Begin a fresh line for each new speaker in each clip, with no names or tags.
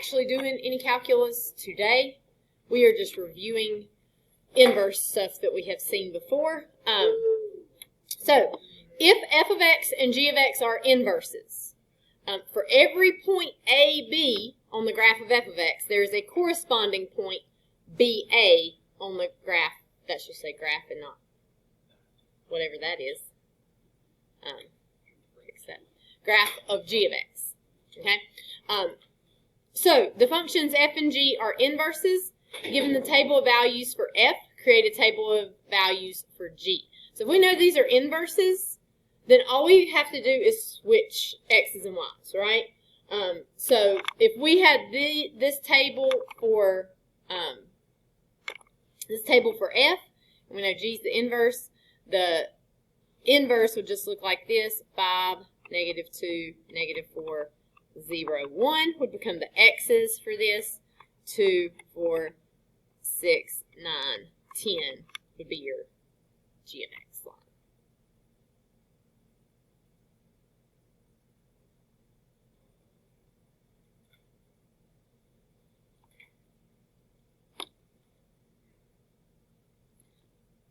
actually doing any calculus today. We are just reviewing inverse stuff that we have seen before. So, if f of x and g of x are inverses, for every point A, B on the graph of f of x, there is a corresponding point B, A on the graph. That should say graph and not whatever that is. Fix that. Graph of g of x. Okay? So, the functions f and g are inverses. Given the table of values for f, create a table of values for g. So if we know these are inverses, then all we have to do is switch x's and y's, right? So if we had this table for f, and we know g is the inverse would just look like this: 5, -2, -4, 0, 1 would become the x's for this. 2, 4, 6, 9, 10 would be your g of x line.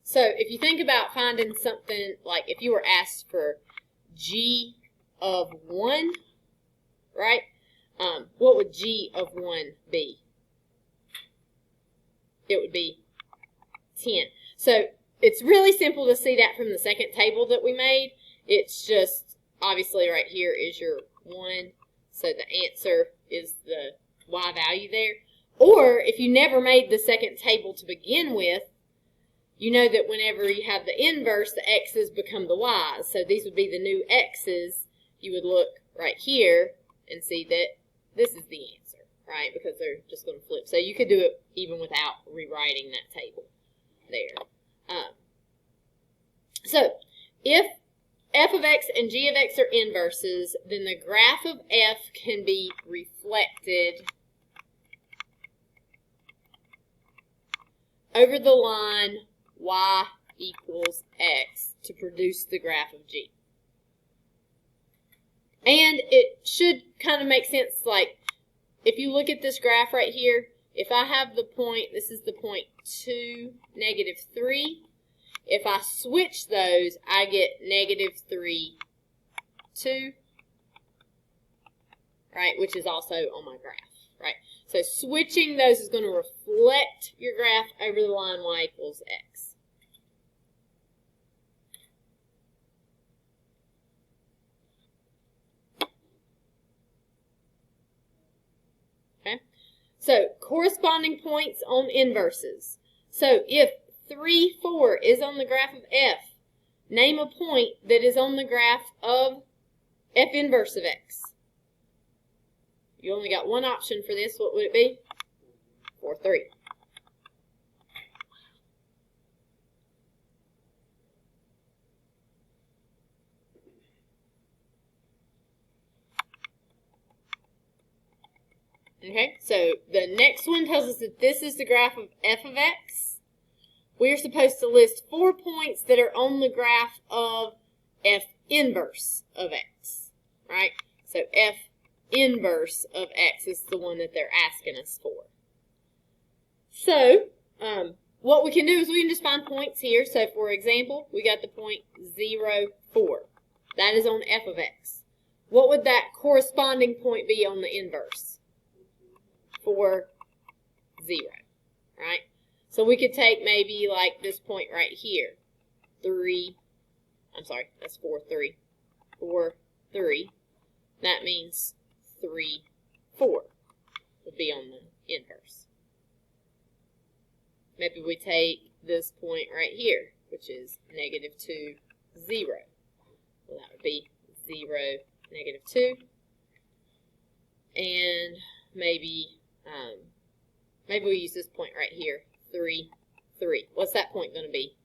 So if you think about finding something, like if you were asked for g of 1, right? What would g of 1 be? It would be 10. So it's really simple to see that from the second table that we made. It's just, obviously right here is your 1, so the answer is the y value there. Or if you never made the second table to begin with, you know that whenever you have the inverse, the x's become the y's. So these would be the new x's. You would look right here and see that this is the answer, right? Because they're just going to flip. So you could do it even without rewriting that table there. So if f of x and g of x are inverses, then the graph of f can be reflected over the line y equals x to produce the graph of g. And it should kind of make sense, like if you look at this graph right here, if I have the point, this is the point 2, -3. If I switch those, I get -3, 2, right, which is also on my graph, right? So switching those is going to reflect your graph over the line y equals x. Okay? So corresponding points on inverses. So if 3, 4 is on the graph of f, name a point that is on the graph of f inverse of x. You only got one option for this. What would it be? 4, 3. Okay, so the next one tells us that this is the graph of f of x. We're supposed to list 4 points that are on the graph of f inverse of x, right? So f inverse of x is the one that they're asking us for. So, what we can do is we can just find points here. So, for example, we got the point 0, 4. That is on f of x. What would that corresponding point be on the inverse? 4, 0, right? So we could take maybe like this point right here, 3, I'm sorry, that's 4, 3, 4, 3. That means 3, 4 would be on the inverse. Maybe we take this point right here, which is -2, 0. Well, that would be 0, -2. And maybe we use this point right here, 3, 3. What's that point going to be?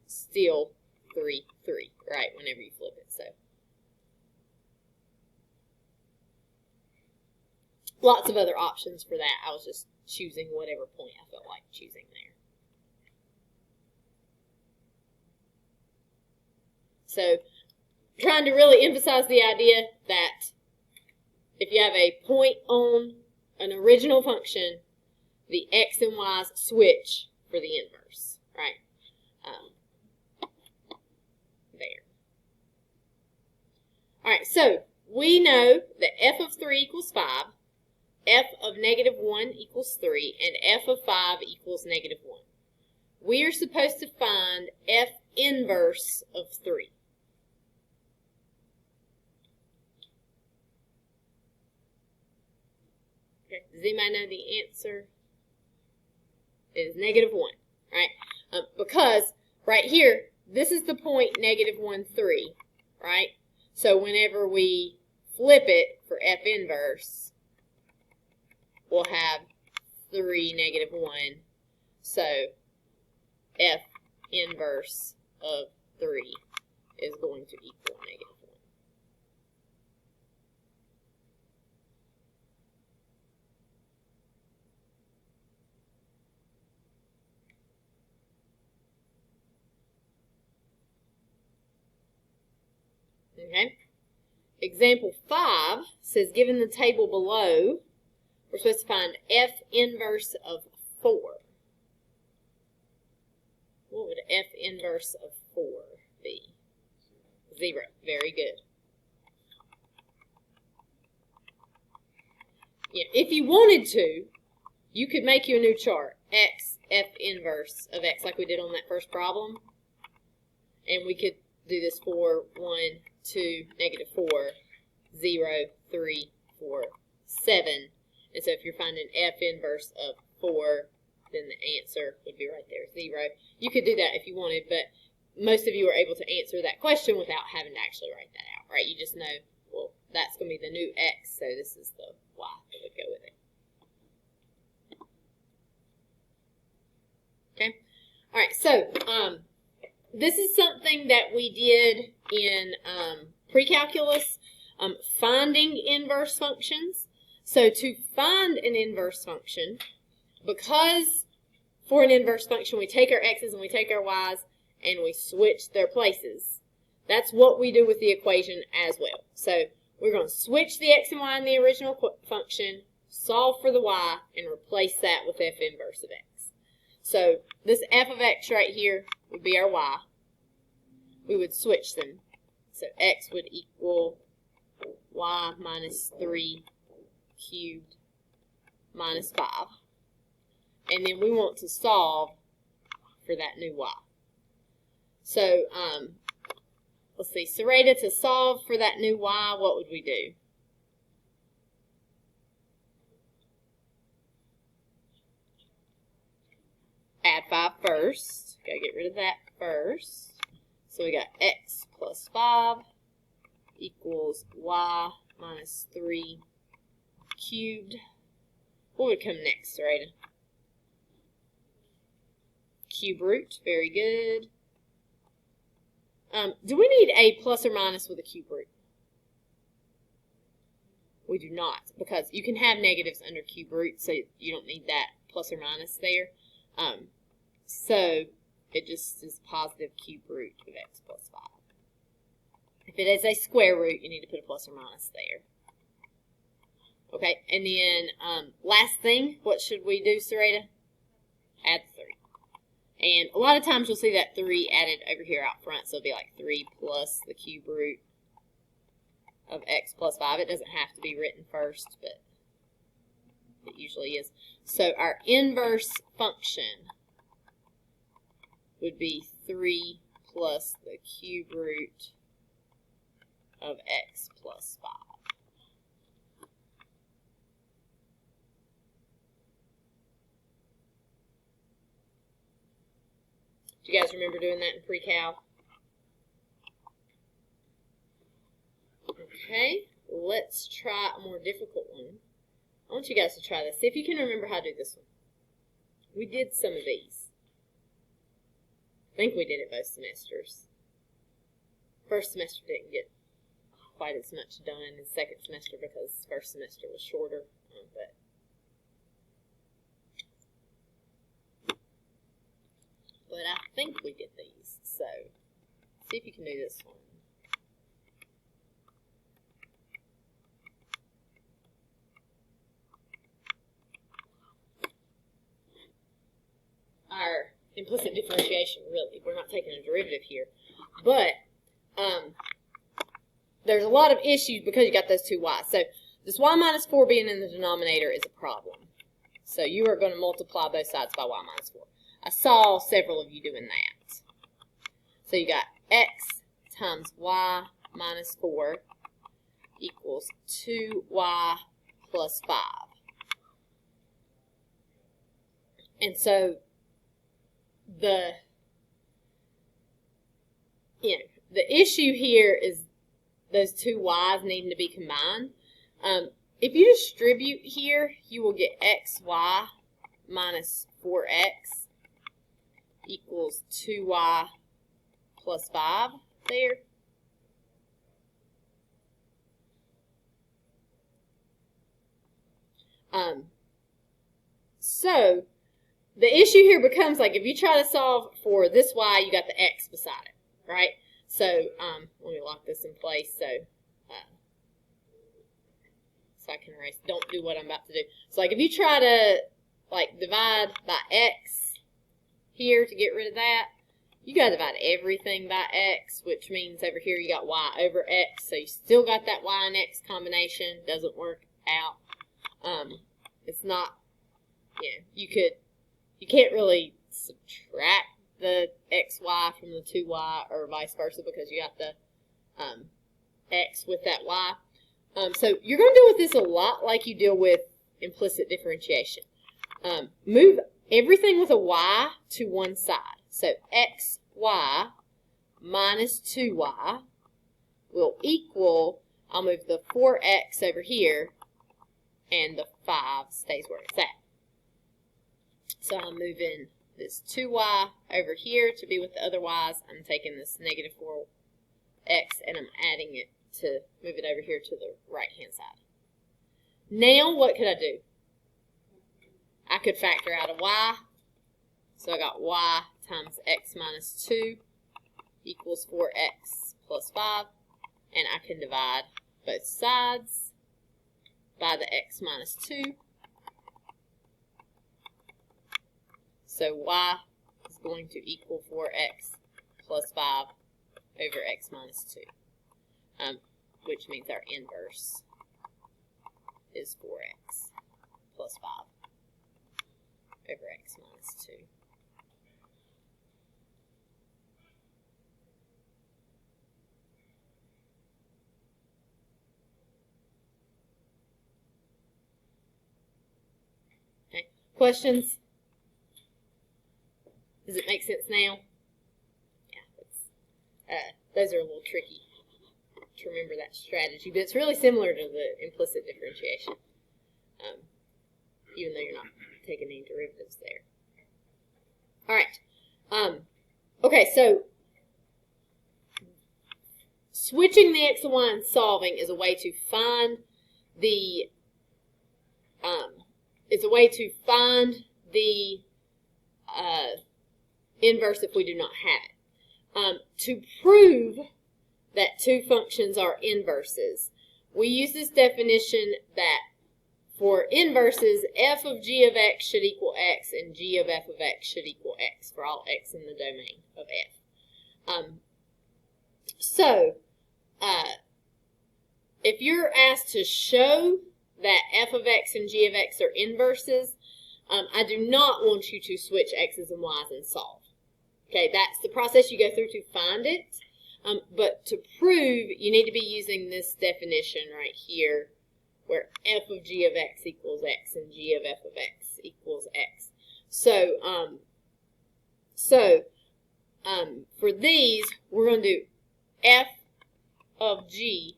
Still 3, 3, right, whenever you flip it. So lots of other options for that. I was just choosing whatever point I felt like choosing there. So trying to really emphasize the idea that if you have a point on an original function, the x and y's switch for the inverse, right? There. All right, so we know that f of 3 equals 5, f of negative 1 equals 3, and f of 5 equals negative 1. We are supposed to find f inverse of 3. Okay. Does anybody know the answer? It is negative 1, right? Because right here, this is the point negative 1, 3, right? So whenever we flip it for f inverse, we'll have 3, negative 1. So f inverse of 3 is going to equal negative 1. Okay? Example 5 says, given the table below, we're supposed to find f inverse of 4. What would f inverse of 4 be? 0. Very good. Yeah, if you wanted to, you could make you a new chart. X, f inverse of x, like we did on that first problem. And we could do this 4, 1, 2, negative 4, 0, 3, 4, 7. And so if you're finding f inverse of 4, then the answer would be right there, 0. You could do that if you wanted, but most of you are able to answer that question without having to actually write that out, right? You just know, well, that's going to be the new x, so this is the y that would go with it. Okay? All right, so this is something that we did in pre-calculus, finding inverse functions. So to find an inverse function, because for an inverse function we take our x's and we take our y's and we switch their places, that's what we do with the equation as well. So we're going to switch the x and y in the original function, solve for the y, and replace that with f inverse of x. So this f of x right here would be our y. We would switch them. So x would equal y minus 3 cubed minus 5. And then we want to solve for that new y. So let's see, Sarita, to solve for that new y, what would we do? Add 5 first. Gotta get rid of that first. So we got x plus 5 equals y minus 3 cubed. What would come next, Sarita? Cube root. Very good. Do we need a plus or minus with a cube root? We do not, because you can have negatives under cube root, so you don't need that plus or minus there. So it just is positive cube root of x plus 5. If it is a square root, you need to put a plus or minus there. Okay, and then last thing, what should we do, Sarita? Add 3. And a lot of times you'll see that 3 added over here out front, so it'll be like 3 plus the cube root of x plus 5. It doesn't have to be written first, but it usually is. So our inverse function would be 3 plus the cube root of x plus 5. Do you guys remember doing that in pre-cal? Okay, let's try a more difficult one. I want you guys to try this. See if you can remember how to do this one. We did some of these. I think we did it both semesters. First semester didn't get quite as much done in the second semester because first semester was shorter. But I think we did these. So, see if you can do this one. implicit differentiation, really. We're not taking a derivative here. But there's a lot of issues because you got those two y's. So this y minus 4 being in the denominator is a problem. So you are going to multiply both sides by y minus 4. I saw several of you doing that. So you got x times y minus 4 equals 2y plus 5. And so the issue here is those two y's needing to be combined. If you distribute here, you will get xy minus 4x equals 2y plus 5 there. So the issue here becomes, like, if you try to solve for this y, you got the x beside it, right? So let me lock this in place so I can erase. Don't do what I'm about to do. So, like, if you try to, like, divide by x here to get rid of that, you got to divide everything by x, which means over here you got y over x. So you still got that y and x combination. Doesn't work out. It's not, you can't really subtract the xy from the 2y or vice versa because you got the x with that y. So you're going to deal with this a lot like you deal with implicit differentiation. Move everything with a y to one side. So xy minus 2y will equal, I'll move the 4x over here, and the 5 stays where it's at. So I'm moving this 2y over here to be with the other y's. I'm taking this negative 4x and I'm adding it to move it over here to the right-hand side. Now, what could I do? I could factor out a y. So I got y times x minus 2 equals 4x plus 5. And I can divide both sides by the x minus 2. So y is going to equal 4x plus 5 over x minus 2. Which means our inverse is 4x plus 5 over x minus 2. Okay, questions? Does it make sense now? Yeah, those are a little tricky to remember that strategy, but it's really similar to the implicit differentiation, even though you're not taking any derivatives there. All right. Okay, so switching the x and y and solving is a way to find the inverse if we do not have it. To prove that two functions are inverses, we use this definition that for inverses, f of g of x should equal x and g of f of x should equal x for all x in the domain of f. If you're asked to show that f of x and g of x are inverses, I do not want you to switch x's and y's and solve. Okay, that's the process you go through to find it. But to prove, you need to be using this definition right here, where f of g of x equals x and g of f of x equals x. So, for these, we're going to do f of g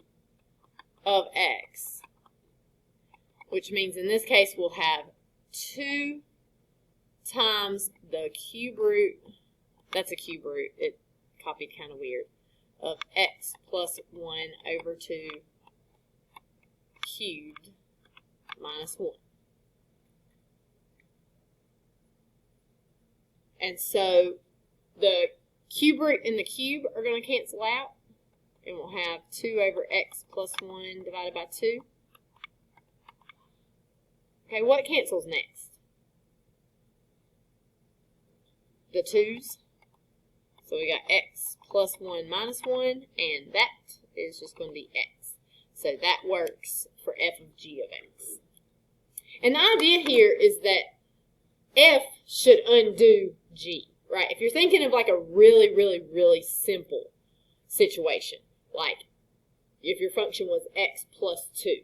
of x, which means in this case we'll have 2 times the cube root, that's a cube root, it copied kind of weird, of x plus 1 over 2 cubed minus 1. And so the cube root and the cube are going to cancel out, and we'll have 2 over x plus 1 divided by 2. Okay, what cancels next? the 2's. So we got x plus 1 minus 1, and that is just going to be x. So that works for f of g of x. And the idea here is that f should undo g, right? If you're thinking of like a really, really, really simple situation, like if your function was x plus 2,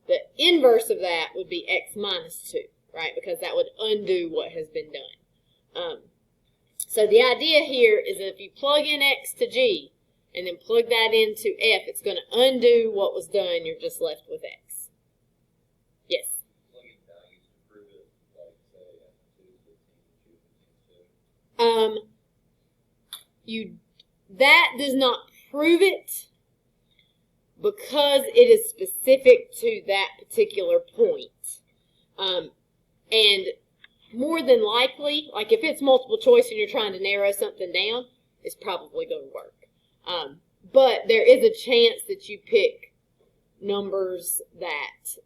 the inverse of that would be x minus 2, right? Because that would undo what has been done. So the idea here is that if you plug in x to g and then plug that into f, it's going to undo what was done. You're just left with x. Yes? That does not prove it because it is specific to that particular point. And more than likely, like if it's multiple choice and you're trying to narrow something down, it's probably going to work. But there is a chance that you pick numbers that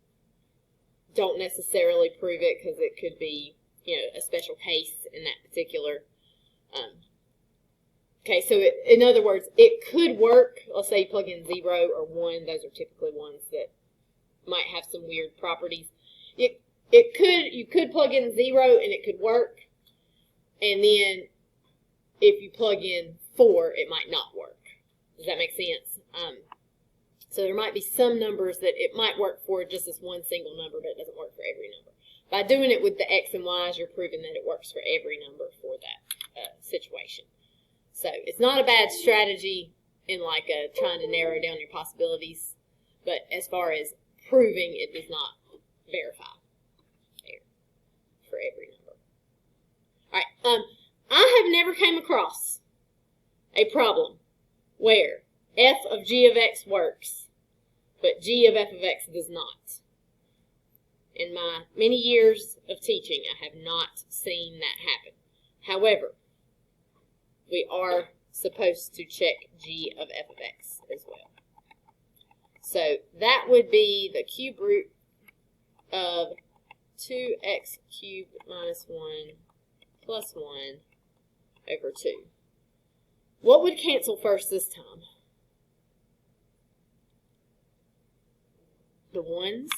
don't necessarily prove it because it could be, you know, a special case in that particular. Okay, so in other words, it could work. Let's say you plug in 0 or 1. Those are typically ones that might have some weird properties. You could plug in 0 and it could work. And then if you plug in 4, it might not work. Does that make sense? So there might be some numbers that it might work for just as one single number, but it doesn't work for every number. By doing it with the x and y's, you're proving that it works for every number for that situation. So it's not a bad strategy in like trying to narrow down your possibilities, but as far as proving, it does not verify for every number. All right. I have never came across a problem where f of g of x works, but g of f of x does not. In my many years of teaching, I have not seen that happen. However, we are supposed to check g of f of x as well. So that would be the cube root of 2x cubed minus 1 plus 1 over 2. What would cancel first this time? The 1's,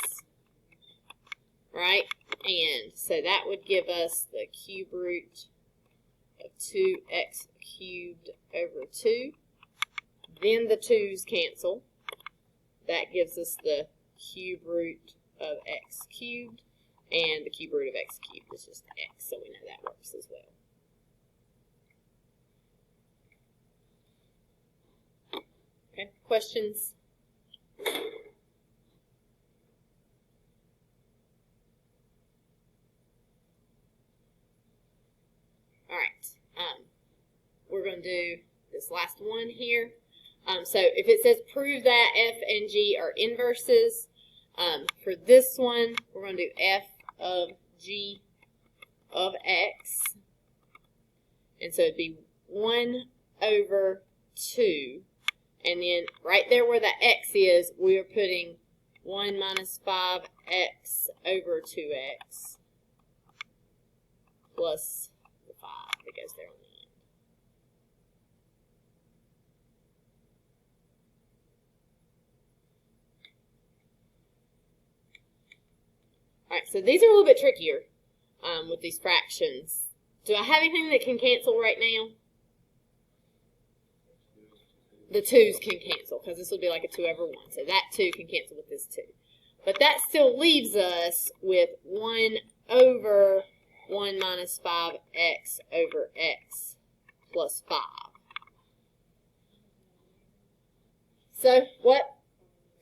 right? And so that would give us the cube root of 2x cubed over 2. Then the 2's cancel. That gives us the cube root of x cubed. And the cube root of x cubed is just x, so we know that works as well. Okay, questions? All right, we're going to do this last one here. So if it says prove that f and g are inverses, for this one, we're going to do f of g of x. And so it'd be 1 over 2. And then right there where the x is, we are putting 1 minus 5x over 2x plus the 5 that goes there on the end. All right, so these are a little bit trickier with these fractions. Do I have anything that can cancel right now? The 2's can cancel because this will be like a 2 over 1. So that 2 can cancel with this 2. But that still leaves us with 1 over 1 minus 5x over x plus 5. So what?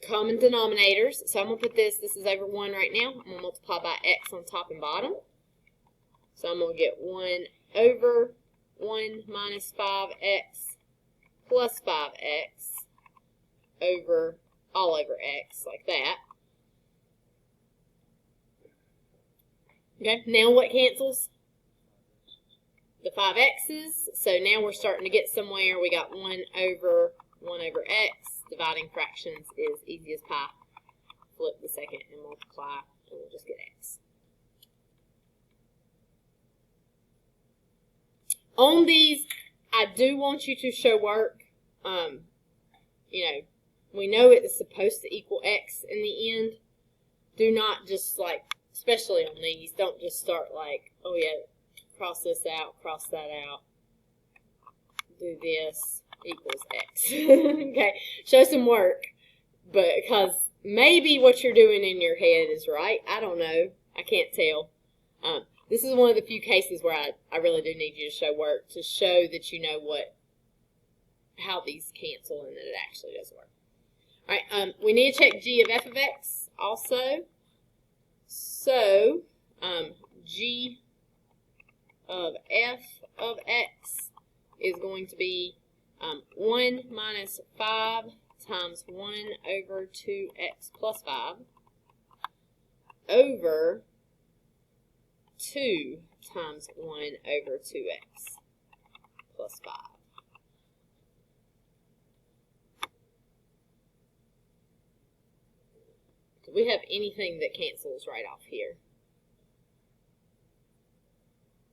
Common denominators. So I'm going to put this is over 1 right now. I'm going to multiply by x on top and bottom. So I'm going to get 1 over 1 minus 5x plus 5x over all over x, like that. Okay, now what cancels? The 5x's. So now we're starting to get somewhere. We got 1 over x. Dividing fractions is easy as pie. Flip the second and multiply, and we'll just get x. On these, I do want you to show work. You know, we know it is supposed to equal x in the end. Do not just like, especially on these, don't just start like, oh yeah, cross this out, cross that out, do this, equals x. Okay, show some work, but because maybe what you're doing in your head is right. I don't know. I can't tell. This is one of the few cases where I really do need you to show work to show that you know how these cancel and that it actually does work. All right, we need to check g of f of x also. So, g of f of x is going to be 1 minus 5 times 1 over 2x plus 5 over 2 times 1 over 2x plus 5. Do we have anything that cancels right off here?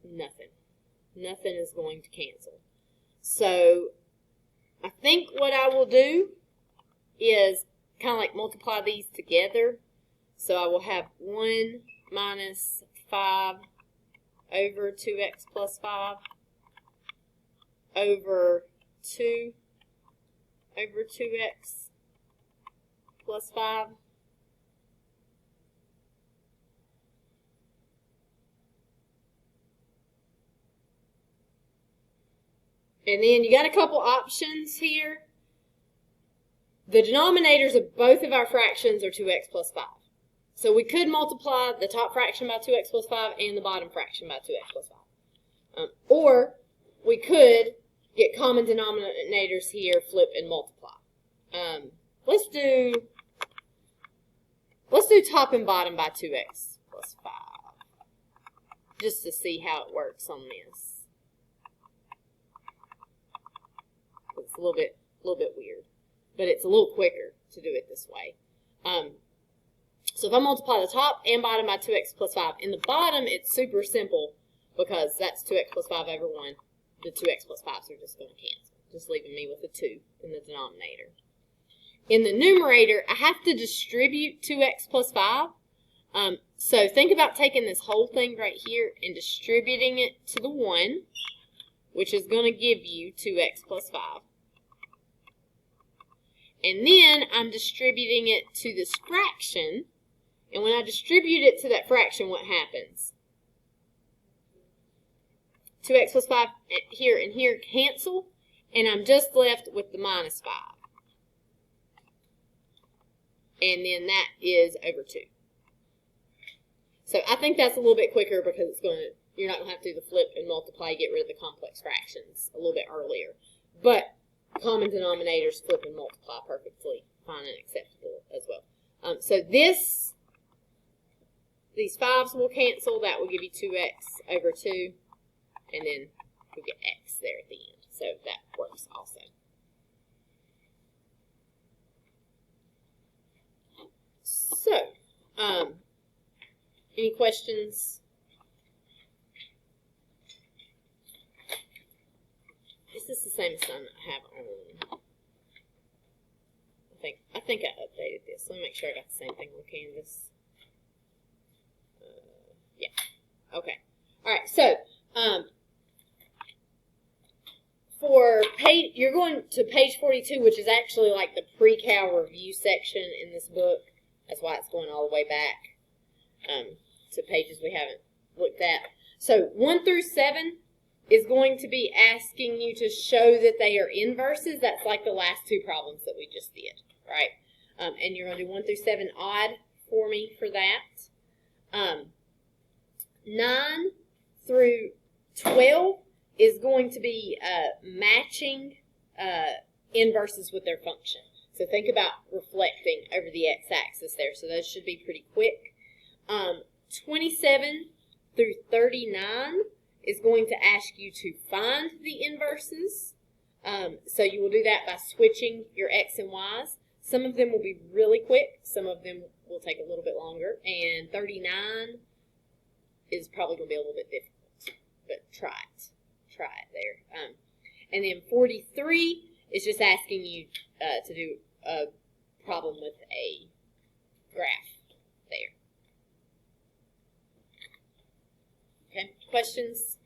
Nothing. Nothing is going to cancel. So I think what I will do is kind of like multiply these together. So I will have 1 minus 5 over 2x plus 5 over 2 over 2x plus 5. And then you got a couple options here. The denominators of both of our fractions are 2x plus 5. So we could multiply the top fraction by 2x plus 5 and the bottom fraction by 2x plus 5. Or we could get common denominators here, flip and multiply. Let's do top and bottom by 2x plus 5. Just to see how it works on this. It's a little bit weird, but it's a little quicker to do it this way. So if I multiply the top and bottom by 2x plus 5, in the bottom it's super simple because that's 2x plus 5 over 1. The 2x plus 5s are just going to cancel, just leaving me with a 2 in the denominator. In the numerator, I have to distribute 2x plus 5. So think about taking this whole thing right here and distributing it to the 1, which is going to give you 2x plus 5. And then I'm distributing it to this fraction. And when I distribute it to that fraction, what happens? 2x plus 5 here and here cancel. And I'm just left with the minus 5. And then that is over 2. So I think that's a little bit quicker because you're not going to have to do the flip and multiply, get rid of the complex fractions a little bit earlier. But common denominators flip and multiply perfectly fine and acceptable as well. So these 5s will cancel. That will give you 2x over 2. And then we get x there at the end. So that works also. So, any questions? This is the same assignment I have on. I think I updated this. Let me make sure I got the same thing on Canvas. Yeah. Okay. All right. So, you're going to page 42, which is actually like the pre-cal review section in this book. That's why it's going all the way back to pages we haven't looked at. So 1 through 7 is going to be asking you to show that they are inverses. That's like the last two problems that we just did, right? And you're going to do 1 through 7 odd for me for that. 9 through 12 is going to be matching inverses with their function. So think about reflecting over the x-axis there. So those should be pretty quick. 27 through 39 is going to ask you to find the inverses. So you will do that by switching your x and y's. Some of them will be really quick. Some of them will take a little bit longer. And 39 is probably going to be a little bit difficult. But try it. Try it. And then 43 is just asking you to do a problem with a graph there. Okay, questions?